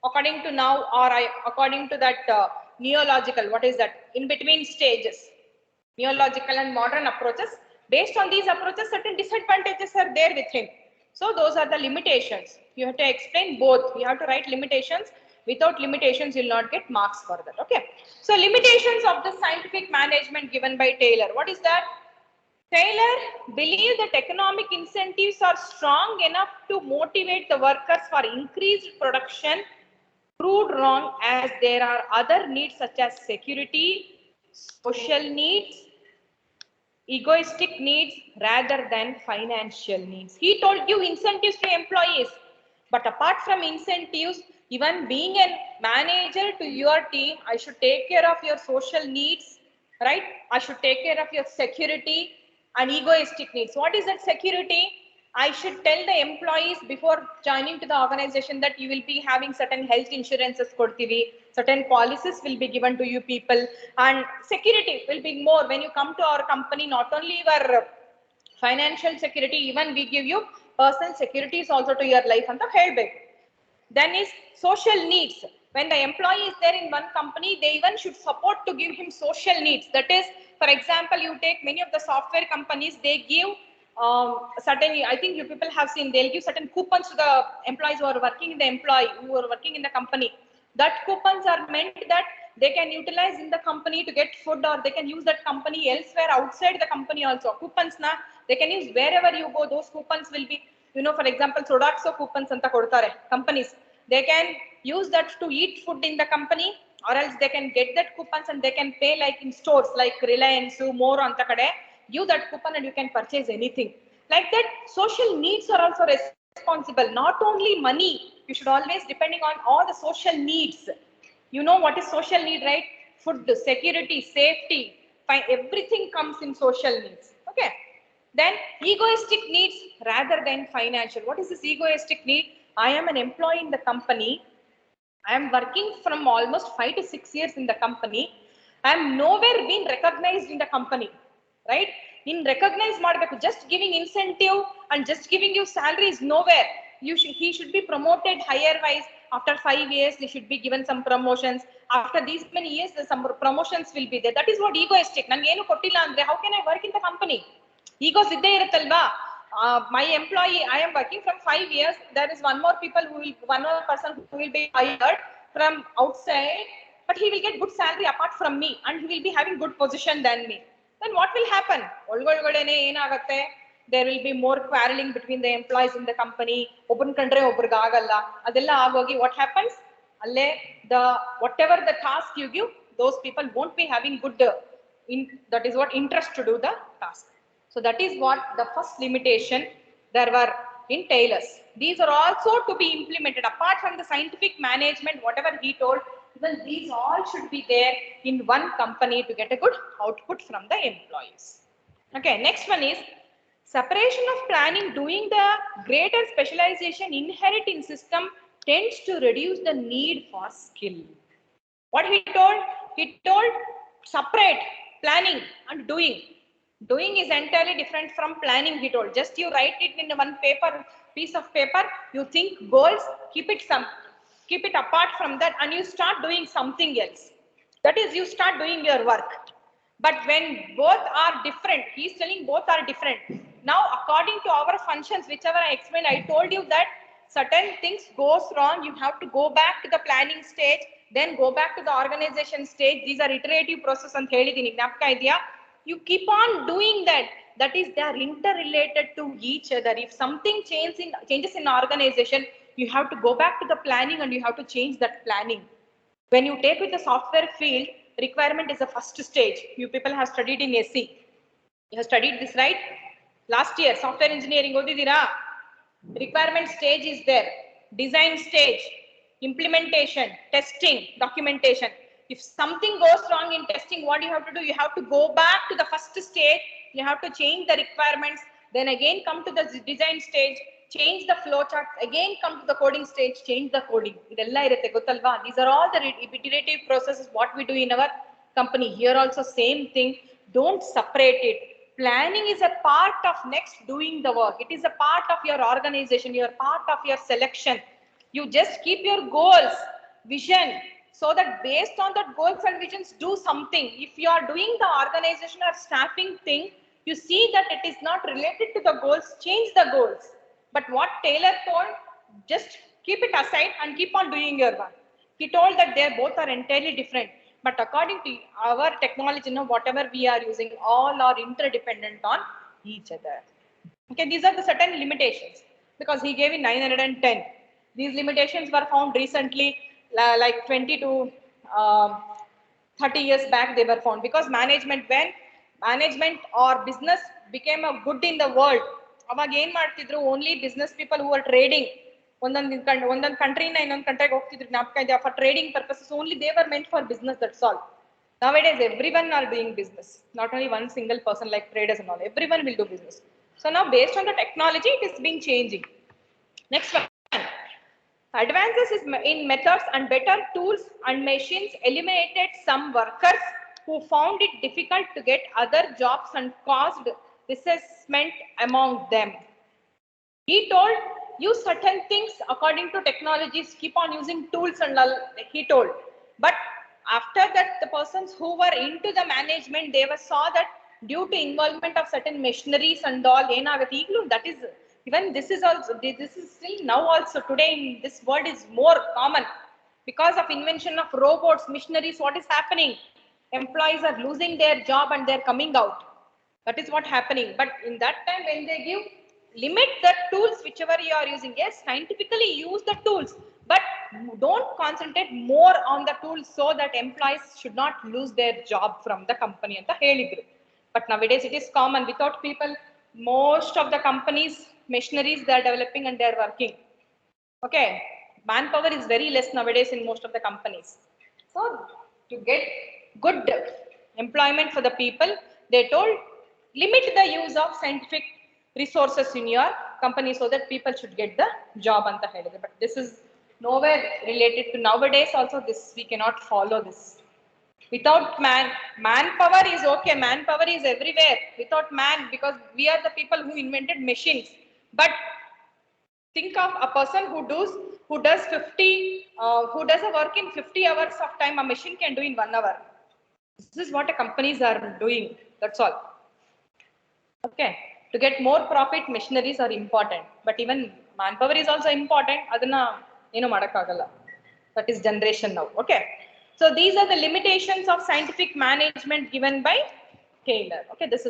according to now, or according to that neological, what is that? In between stages, neological and modern approaches. Based on these approaches, certain disadvantages are there with him. So those are the limitations. You have to explain both. You have to write limitations. Without limitations, you will not get marks for that. Okay. So limitations of the scientific management given by Taylor. What is that? Taylor believed that economic incentives are strong enough to motivate the workers for increased production. Proved wrong, as there are other needs such as security, social needs, egoistic needs rather than financial needs. He told you incentives to employees, but apart from incentives, even being a manager to your team, I should take care of your social needs, right? I should take care of your security and egoistic needs. What is that security? I should tell the employees before joining to the organization that you will be having certain health insurances, certain policies will be given to you people, and security will be more when you come to our company. Not only your financial security, even we give you personal securities also to your life and the health. Then is social needs. When the employee is there in one company, they even should support to give him social needs. That is, for example, you take many of the software companies, they give certain, I think you people have seen, they'll give certain coupons to the employees who are working in the company. That coupons are meant that they can utilize in the company to get food, or they can use that company elsewhere outside the company also. Coupons na, they can use wherever you go. Those coupons will be, for example, Sodaxo coupons anta kodtare companies. They can use that to eat food in the company, or else they can get that coupons and they can pay like in stores like Reliance, more anta kade. Give that coupon and you can purchase anything. Like that, social needs are also responsible. Not only money, you should always depending on all the social needs. You know what is social need, right? Food, security, safety, everything comes in social needs. Okay. Then egoistic needs rather than financial. What is this egoistic need? I am an employee in the company. I am working from almost 5 to 6 years in the company. I am nowhere being recognized in the company, right? In recognize ಮಾಡಬೇಕು, just giving incentive and just giving you salary is nowhere. He should be promoted higher wise. After 5 years, they should be given some promotions. After these many years, some promotions will be there. That is what egoistic. Nange ಏನು ಕೊಟ್ಟಿಲ್ಲ ಅಂದ್ರೆ how can I work in the company? Egos ಇದ್ದೇ ಇರುತ್ತಲ್ವಾ? My employee, I am working from 5 years. There is one more person who will be hired from outside, but he will get good salary apart from me, and he will be having good position than me. Then what will happen? There will be more quarreling between the employees in the company. What happens? Whatever the task you give, those people won't be having good that is what interest to do the task. So that is what the first limitation there were in Taylor's. These are also to be implemented apart from the scientific management, whatever he told. Even these all should be there in one company to get a good output from the employees. Okay, next one is separation of planning. Doing the greater specialization inherent in system tends to reduce the need for skill. What he told? He told separate planning and doing. Doing is entirely different from planning, he told. Just you write it in one piece of paper, you think goals, keep it apart from that, and you start doing something else. That is, you start doing your work. But when both are different, he is telling both are different. Now, according to our functions, whichever I explained, I told you that certain things goes wrong, you have to go back to the planning stage, then go back to the organization stage. These are iterative process and helidini gnapka idea. You keep on doing that. That is, they are interrelated to each other. If something changes in organization, you have to go back to the planning and you have to change that planning. When you take with the software field, requirement is the first stage. You people have studied in SC. You have studied this, right? Last year, software engineering odidira. Requirement stage is there. Design stage, implementation, testing, documentation. If something goes wrong in testing, what you have to do? You have to go back to the first stage. You have to change the requirements. Then again come to the design stage, change the flow chart. Again come to the coding stage, change the coding. These are all the iterative processes what we do in our company. Here also same thing. Don't separate it. Planning is a part of next doing the work. It is a part of your organization, your part of your selection. You just keep your goals, vision, so that based on that goals and visions, do something. If you are doing the organization or staffing thing, you see that it is not related to the goals, change the goals. But what Taylor told, just keep it aside and keep on doing your work. He told that they both are entirely different. But according to our technology, whatever we are using, all are interdependent on each other. Okay, these are the certain limitations because he gave it 910. These limitations were found recently, like 20 to 30 years back they were found because when management or business became a good in the world, ಅವಾಗ ಏನ್ ಮಾಡ್ತಿದ್ರು only business people who were trading ಒಂದೊಂದು ಕಂಟ್ರಿನ ಇನ್ನೊಂದು ಕಂಟ್ರಿಗೆ ಹೋಗ್ತಿದ್ರು ಜ್ಞಾಪಕ ಇದೆ for trading purposes only they were meant for business, that's all. Nowadays everyone are doing business, not only one single person like traders and all, everyone will do business. So now based on the technology it is being changing. Next one. Advances in methods and better tools and machines eliminated some workers who found it difficult to get other jobs and caused resentment among them. He told, use certain things according to technologies, keep on using tools and all, he told. But after that, the persons who were into the management, they were saw that due to involvement of certain machineries and all, that is, even this is also, this is still now also today in this world is more common. Because of invention of robots, machineries, what is happening? Employees are losing their job and they're coming out. That is what happening. But in that time when they give, limit the tools whichever you are using. Yes, scientifically use the tools, but don't concentrate more on the tools so that employees should not lose their job from the company anta helidru. But nowadays it is common, without people most of the companies machineries they are developing and they are working. Okay, manpower is very less nowadays in most of the companies. So to get good employment for the people, they told limit the use of scientific resources in your company so that people should get the job anta helidre. But this is nowhere related to nowadays also. This we cannot follow this. Without manpower is okay, manpower is everywhere. Without man, because we are the people who invented machines. But think of a person who does 50 who does a work in 50 hours of time, a machine can do in 1 hour. This is what the companies are doing, that's all. Okay, to get more profit machineries are important, but even manpower is also important. Adana ಏನು ಮಾಡಕ್ಕಾಗಲ್ಲ. That is generation now. Okay, so these are the limitations of scientific management given by Taylor. Okay, this is